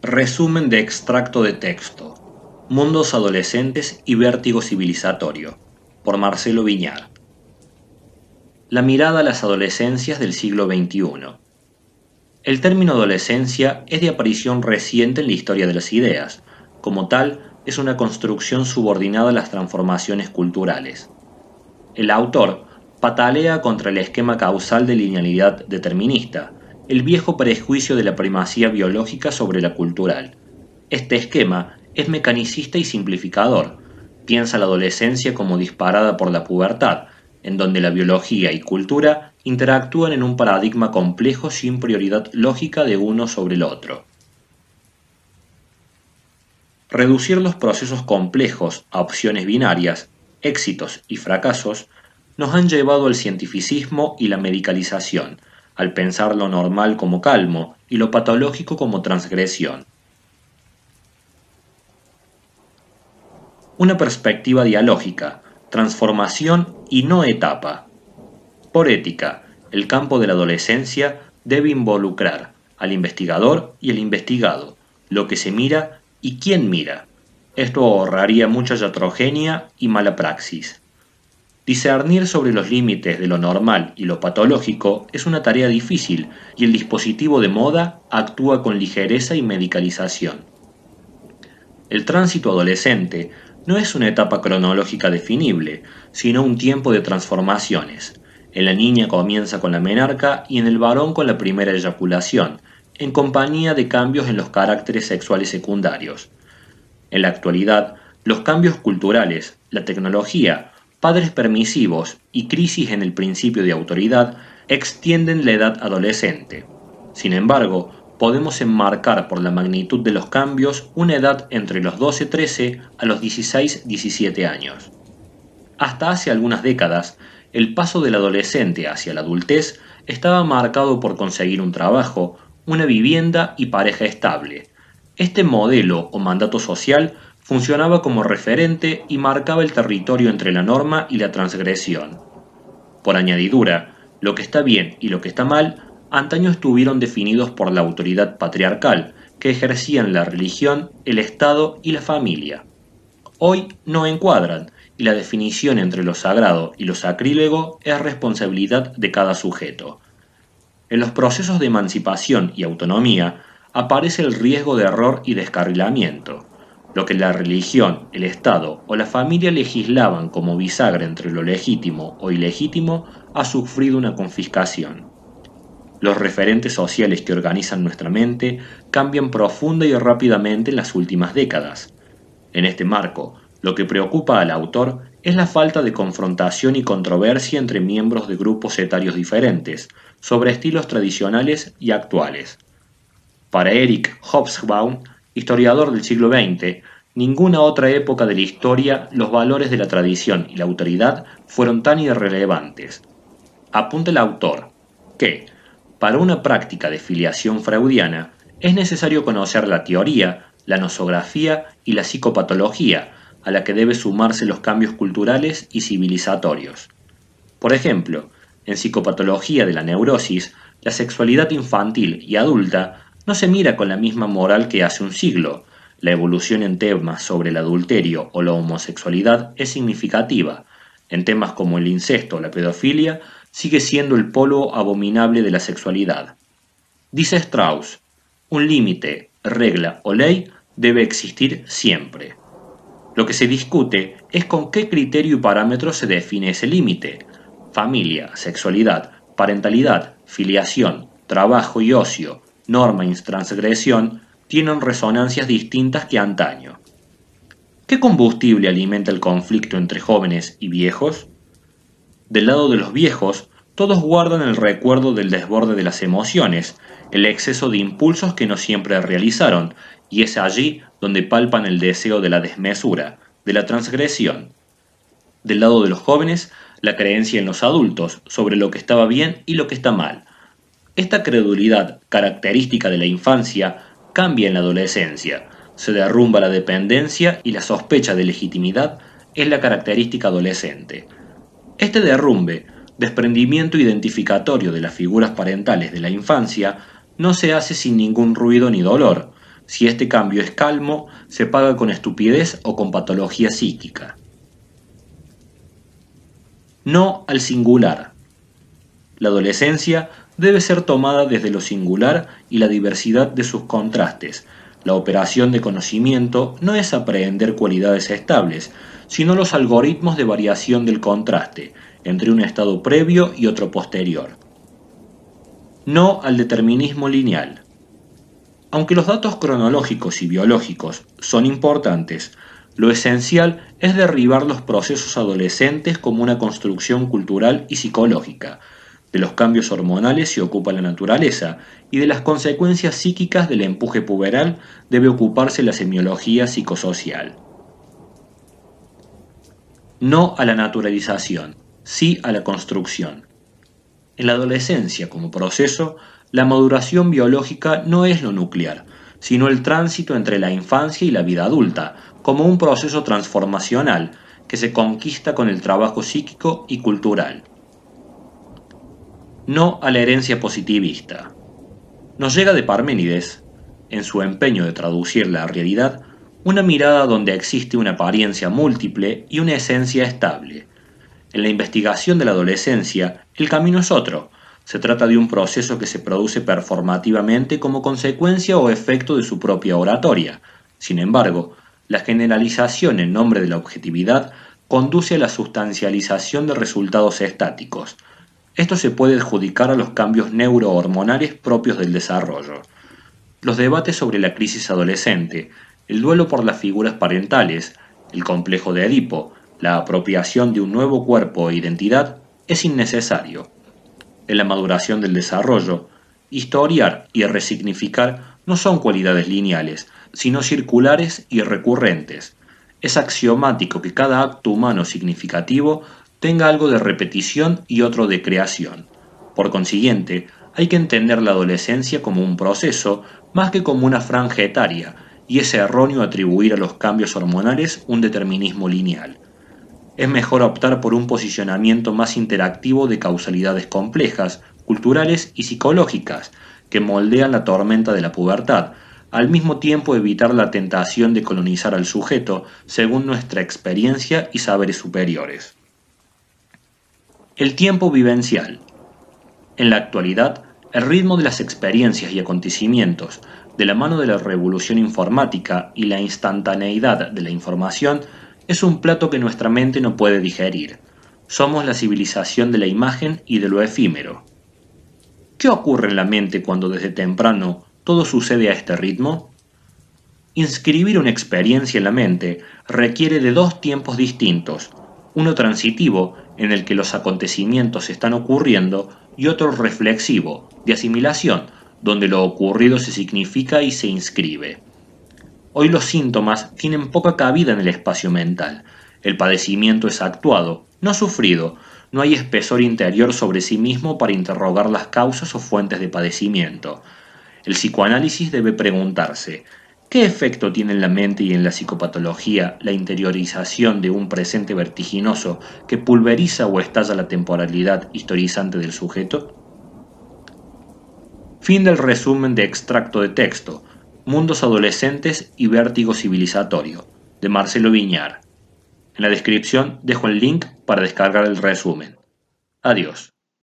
Resumen de extracto de texto: Mundos adolescentes y vértigo civilizatorio, por Marcelo Viñar. La mirada a las adolescencias del siglo XXI. El término adolescencia es de aparición reciente en la historia de las ideas. Como tal, es una construcción subordinada a las transformaciones culturales. El autor patalea contra el esquema causal de linealidad determinista, el viejo prejuicio de la primacía biológica sobre la cultural. Este esquema es mecanicista y simplificador. Piensa la adolescencia como disparada por la pubertad, en donde la biología y cultura interactúan en un paradigma complejo sin prioridad lógica de uno sobre el otro. Reducir los procesos complejos a opciones binarias, éxitos y fracasos, nos han llevado al cientificismo y la medicalización, al pensar lo normal como calmo y lo patológico como transgresión. Una perspectiva dialógica, transformación y no etapa. Por ética, el campo de la adolescencia debe involucrar al investigador y el investigado, lo que se mira y quién mira. Esto ahorraría mucha iatrogenia y mala praxis. Discernir sobre los límites de lo normal y lo patológico es una tarea difícil y el dispositivo de moda actúa con ligereza y medicalización. El tránsito adolescente no es una etapa cronológica definible, sino un tiempo de transformaciones. En la niña comienza con la menarca y en el varón con la primera eyaculación, en compañía de cambios en los caracteres sexuales secundarios. En la actualidad, los cambios culturales, la tecnología, padres permisivos y crisis en el principio de autoridad extienden la edad adolescente. Sin embargo, podemos enmarcar por la magnitud de los cambios una edad entre los 12-13 a los 16-17 años. Hasta hace algunas décadas, el paso del adolescente hacia la adultez estaba marcado por conseguir un trabajo, una vivienda y pareja estable. Este modelo o mandato social funcionaba como referente y marcaba el territorio entre la norma y la transgresión. Por añadidura, lo que está bien y lo que está mal antaño estuvieron definidos por la autoridad patriarcal que ejercían la religión, el Estado y la familia. Hoy no encuadran y la definición entre lo sagrado y lo sacrílego es responsabilidad de cada sujeto. En los procesos de emancipación y autonomía aparece el riesgo de error y descarrilamiento. Lo que la religión, el Estado o la familia legislaban como bisagra entre lo legítimo o ilegítimo ha sufrido una confiscación. Los referentes sociales que organizan nuestra mente cambian profunda y rápidamente en las últimas décadas. En este marco, lo que preocupa al autor es la falta de confrontación y controversia entre miembros de grupos etarios diferentes, sobre estilos tradicionales y actuales. Para Eric Hobsbawm, historiador del siglo XX, ninguna otra época de la historia los valores de la tradición y la autoridad fueron tan irrelevantes. Apunta el autor que, para una práctica de filiación freudiana, es necesario conocer la teoría, la nosografía y la psicopatología, a la que debe sumarse los cambios culturales y civilizatorios. Por ejemplo, en psicopatología de la neurosis, la sexualidad infantil y adulta no se mira con la misma moral que hace un siglo. La evolución en temas sobre el adulterio o la homosexualidad es significativa. En temas como el incesto o la pedofilia, sigue siendo el polo abominable de la sexualidad. Dice Strauss, un límite, regla o ley debe existir siempre. Lo que se discute es con qué criterio y parámetros se define ese límite. Familia, sexualidad, parentalidad, filiación, trabajo y ocio, norma y transgresión tienen resonancias distintas que antaño. ¿Qué combustible alimenta el conflicto entre jóvenes y viejos? Del lado de los viejos, todos guardan el recuerdo del desborde de las emociones, el exceso de impulsos que no siempre realizaron, y es allí donde palpan el deseo de la desmesura, de la transgresión. Del lado de los jóvenes, la creencia en los adultos sobre lo que estaba bien y lo que está mal. Esta credulidad, característica de la infancia, cambia en la adolescencia. Se derrumba la dependencia y la sospecha de legitimidad es la característica adolescente. Este derrumbe, desprendimiento identificatorio de las figuras parentales de la infancia, no se hace sin ningún ruido ni dolor. Si este cambio es calmo, se paga con estupidez o con patología psíquica. No al singular. La adolescencia debe ser tomada desde lo singular y la diversidad de sus contrastes. La operación de conocimiento no es aprehender cualidades estables, sino los algoritmos de variación del contraste entre un estado previo y otro posterior. No al determinismo lineal. Aunque los datos cronológicos y biológicos son importantes, lo esencial es derribar los procesos adolescentes como una construcción cultural y psicológica. De los cambios hormonales se ocupa la naturaleza y de las consecuencias psíquicas del empuje puberal debe ocuparse la semiología psicosocial. No a la naturalización, sí a la construcción. En la adolescencia como proceso, la maduración biológica no es lo nuclear, sino el tránsito entre la infancia y la vida adulta, como un proceso transformacional que se conquista con el trabajo psíquico y cultural. No a la herencia positivista. Nos llega de Parménides, en su empeño de traducir la realidad, una mirada donde existe una apariencia múltiple y una esencia estable. En la investigación de la adolescencia, el camino es otro. Se trata de un proceso que se produce performativamente como consecuencia o efecto de su propia oratoria. Sin embargo, la generalización en nombre de la objetividad conduce a la sustancialización de resultados estáticos. Esto se puede adjudicar a los cambios neurohormonales propios del desarrollo. Los debates sobre la crisis adolescente, el duelo por las figuras parentales, el complejo de Edipo, la apropiación de un nuevo cuerpo e identidad, es innecesario. En la maduración del desarrollo, historiar y resignificar no son cualidades lineales, sino circulares y recurrentes. Es axiomático que cada acto humano significativo tenga algo de repetición y otro de creación. Por consiguiente, hay que entender la adolescencia como un proceso más que como una franja etaria, y es erróneo atribuir a los cambios hormonales un determinismo lineal. Es mejor optar por un posicionamiento más interactivo de causalidades complejas, culturales y psicológicas, que moldean la tormenta de la pubertad, al mismo tiempo evitar la tentación de colonizar al sujeto según nuestra experiencia y saberes superiores. El tiempo vivencial. En la actualidad, el ritmo de las experiencias y acontecimientos, de la mano de la revolución informática y la instantaneidad de la información, es un plato que nuestra mente no puede digerir. Somos la civilización de la imagen y de lo efímero. ¿Qué ocurre en la mente cuando desde temprano todo sucede a este ritmo? Inscribir una experiencia en la mente requiere de dos tiempos distintos, uno transitivo, en el que los acontecimientos están ocurriendo, y otro reflexivo, de asimilación, donde lo ocurrido se significa y se inscribe. Hoy los síntomas tienen poca cabida en el espacio mental. El padecimiento es actuado, no sufrido. No hay espesor interior sobre sí mismo para interrogar las causas o fuentes de padecimiento. El psicoanálisis debe preguntarse: ¿qué efecto tiene en la mente y en la psicopatología la interiorización de un presente vertiginoso que pulveriza o estalla la temporalidad historizante del sujeto? Fin del resumen de extracto de texto: Mundos adolescentes y vértigo civilizatorio, de Marcelo Viñar. En la descripción dejo el link para descargar el resumen. Adiós.